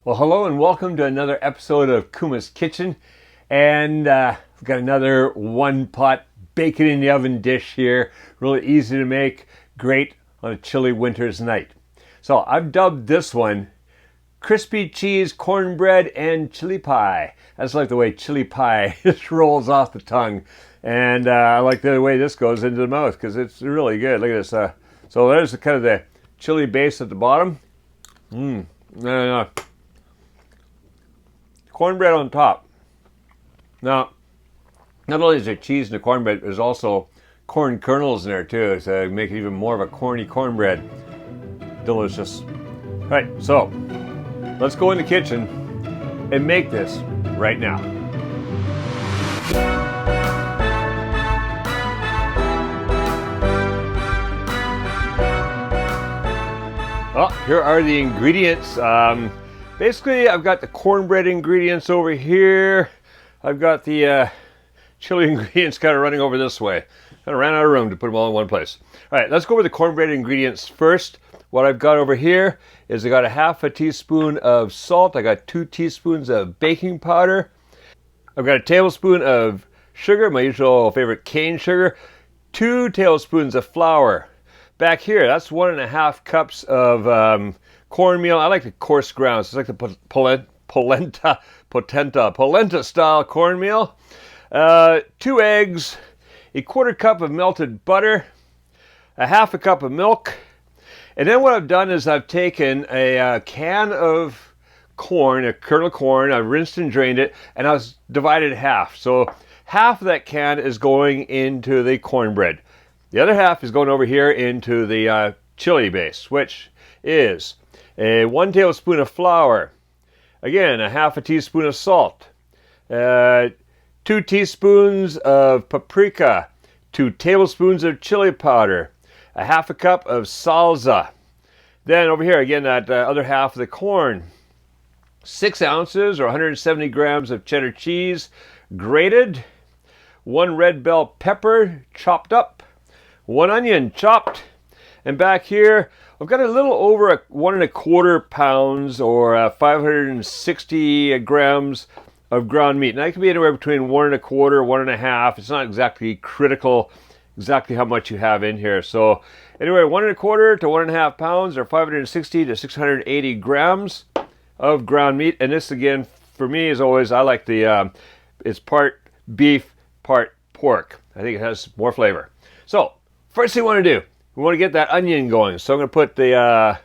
Well, hello and welcome to another episode of Kuma's Kitchen. And we've got another one-pot bacon in the oven dish here. Really easy to make, great on a chilly winter's night. So I've dubbed this one crispy cheese, cornbread, and chili pie. I just like the way chili pie just rolls off the tongue. And I like the way this goes into the mouth because it's really good. Look at this. So there's kind of the chili base at the bottom. No. Cornbread on top. Now, not only is there cheese in the cornbread, there's also corn kernels in there too, so make it even more of a corny cornbread. Delicious. All right, so let's go in the kitchen and make this right now. Oh, here are the ingredients. Basically, I've got the cornbread ingredients over here. I've got the chili ingredients kind of running over this way. Kind of ran out of room to put them all in one place. All right, let's go over the cornbread ingredients first. What I've got over here is I got a half a teaspoon of salt. I got 2 teaspoons of baking powder. I've got a tablespoon of sugar, my usual favorite cane sugar. 2 tablespoons of flour. Back here, that's 1.5 cups of cornmeal. I like the coarse grounds. It's like the polenta style cornmeal. 2 eggs, a 1/4 cup of melted butter, a 1/2 cup of milk. And then what I've done is I've taken a can of corn, a kernel of corn, I've rinsed and drained it, and I was divided in half. So half of that can is going into the cornbread. The other half is going over here into the chili base, which is 1 tablespoon of flour, again a 1/2 teaspoon of salt, 2 teaspoons of paprika, 2 tablespoons of chili powder, a 1/2 cup of salsa. Then over here again that other half of the corn, 6 ounces or 170 grams of cheddar cheese, grated, 1 red bell pepper chopped up, 1 onion chopped, and back here I've got a little over 1¼ pounds or 560 grams of ground meat. And that can be anywhere between 1¼ 1.5. It's not exactly critical exactly how much you have in here. So anyway, 1¼ to 1.5 pounds or 560 to 680 grams of ground meat. And this again, for me, as always, I like the, it's part beef, part pork. I think it has more flavor. So first thing we want to do, we want to get that onion going. So I'm going to put the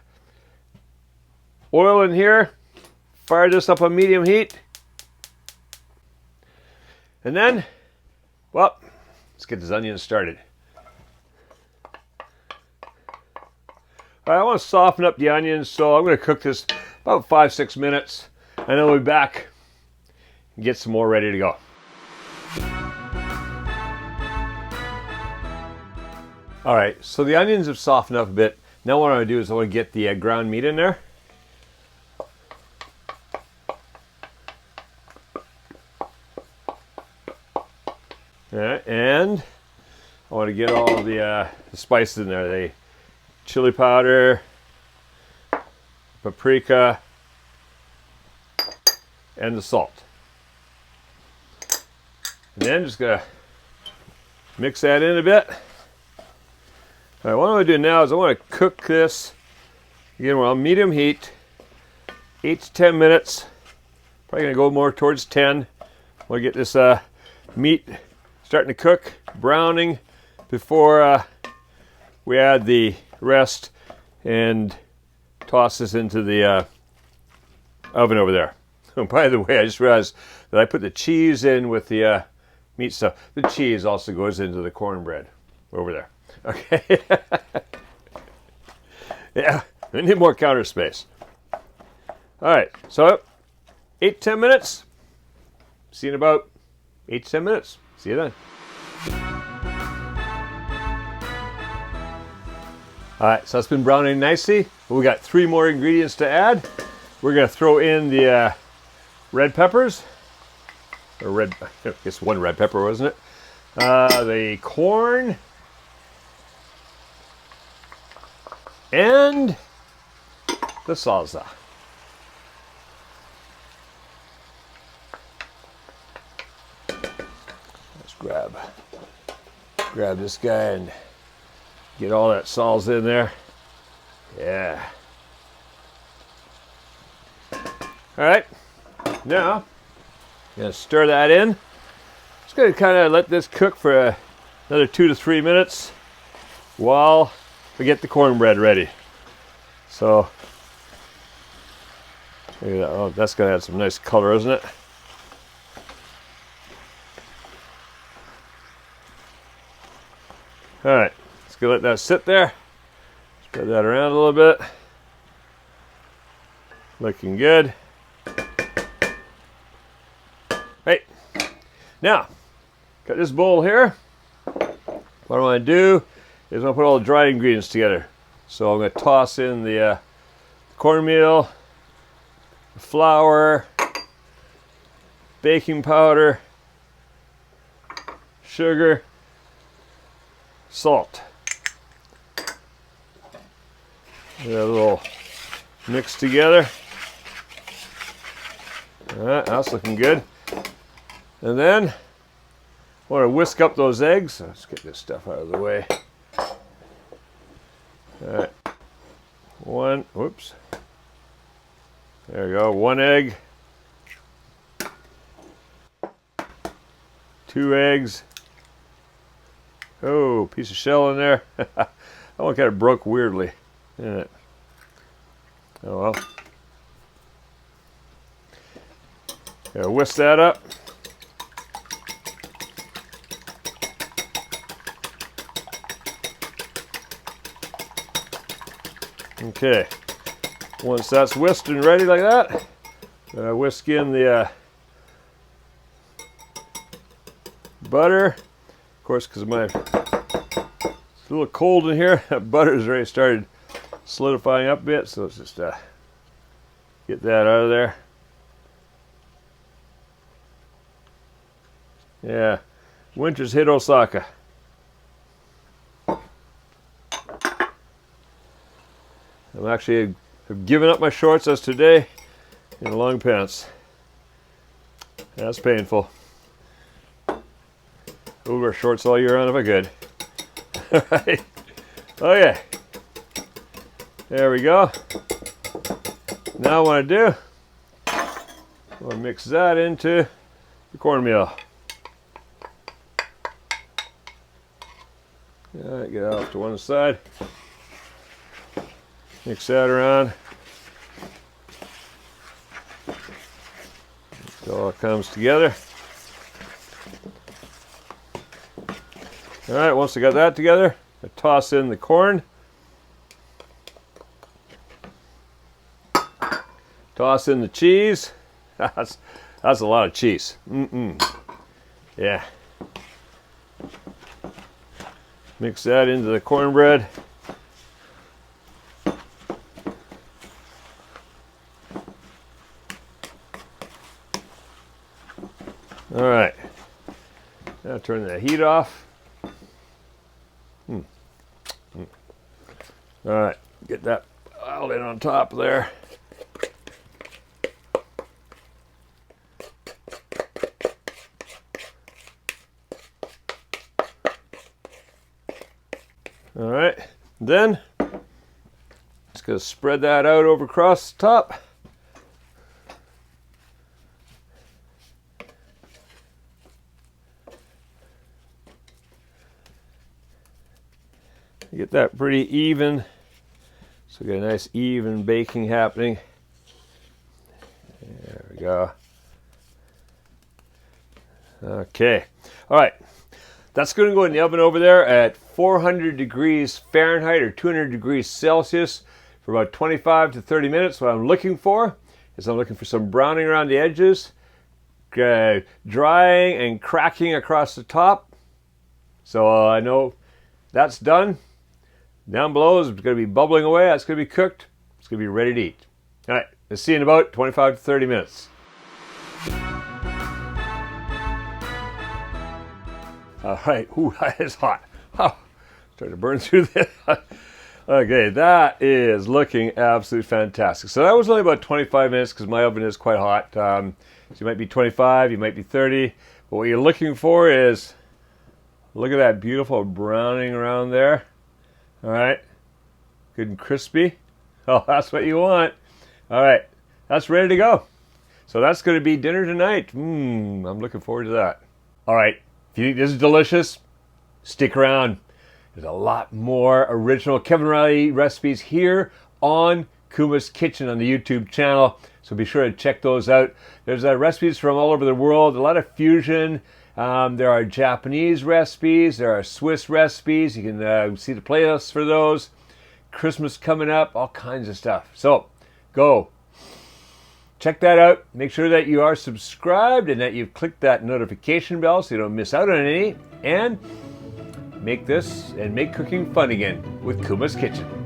oil in here, fire this up on medium heat. And then, well, let's get this onion started. All right, I want to soften up the onions, so I'm going to cook this about 5-6 minutes, and then we'll be back and get some more ready to go. All right, so the onions have softened up a bit. Now what I want to do is I want to get the ground meat in there. All right, and I want to get all the spices in there. The chili powder, paprika, and the salt. And then just gonna mix that in a bit. All right, what I'm going to do now is I want to cook this, again, we're on medium heat, 8 to 10 minutes. Probably going to go more towards 10. I want to get this meat starting to cook, browning, before we add the rest and toss this into the oven over there. Oh, by the way, I just realized that I put the cheese in with the meat stuff. The cheese also goes into the cornbread over there. Okay. Yeah, we need more counter space. All right, so 8 to 10 minutes. See you in about 8 to 10 minutes. See you then. All right, so it's been browning nicely. We got 3 more ingredients to add. We're going to throw in the red peppers. Or red, I guess 1 red pepper, wasn't it? The corn. And the salsa. grab this guy and get all that salsa in there. Yeah. All right, now I'm gonna stir that in. Just gonna kind of let this cook for another 2 to 3 minutes while we get the cornbread ready. So, look at that. Oh, that's gonna add some nice color, isn't it? All right, let's go let that sit there. Spread that around a little bit. Looking good. Right, now, got this bowl here. What I want to do is I'm going to put all the dried ingredients together. So I'm going to toss in the cornmeal, the flour, baking powder, sugar, salt. Get a little mixed together. All right, that's looking good. And then I want to whisk up those eggs. Let's get this stuff out of the way. All right, whoops. There we go, 1 egg, 2 eggs. Oh, piece of shell in there. That one kind of broke weirdly. Yeah. Oh well. Yeah, whisk that up. Okay. Once that's whisked and ready like that, whisk in the butter. Of course, because it's a little cold in here, that butter's already started solidifying up a bit, so let's just get that out of there. Yeah, winter's hit Osaka. I'm actually have given up my shorts as today in long pants. That's painful. I would wear shorts all year round if I could. Alright. Okay. There we go. Now what I do, I'll mix that into the cornmeal. Alright, get that off to one side. Mix that around. It all comes together. All right, once I got that together, I toss in the corn. Toss in the cheese. That's a lot of cheese. Yeah. Mix that into the cornbread. All right, now turn the heat off. All right, get that piled in on top there. All right, then just gonna spread that out over across the top. Get that pretty even, so we get a nice even baking happening. There we go. Okay, all right, that's going to go in the oven over there at 400 degrees Fahrenheit or 200 degrees Celsius for about 25 to 30 minutes. What I'm looking for is I'm looking for some browning around the edges, drying and cracking across the top. So I know that's done. Down below is going to be bubbling away. That's going to be cooked. It's going to be ready to eat. All right, let's see in about 25 to 30 minutes. All right, ooh, that is hot. Oh, starting to burn through this. Okay, that is looking absolutely fantastic. So that was only about 25 minutes because my oven is quite hot. So you might be 25, you might be 30. But what you're looking for is Look at that beautiful browning around there. All right, good and crispy. Oh, that's what you want. All right, that's ready to go. So that's going to be dinner tonight. I'm looking forward to that. All right, if you think this is delicious, stick around. There's a lot more original Kevin Riley recipes here on Kuma's Kitchen on the YouTube channel. So be sure to check those out. There's recipes from all over the world, a lot of fusion. There are Japanese recipes, there are Swiss recipes. You can see the playlists for those. Christmas coming up, all kinds of stuff. So go check that out. Make sure that you are subscribed and that you've clicked that notification bell so you don't miss out on any. And make this and make cooking fun again with Kuma's Kitchen.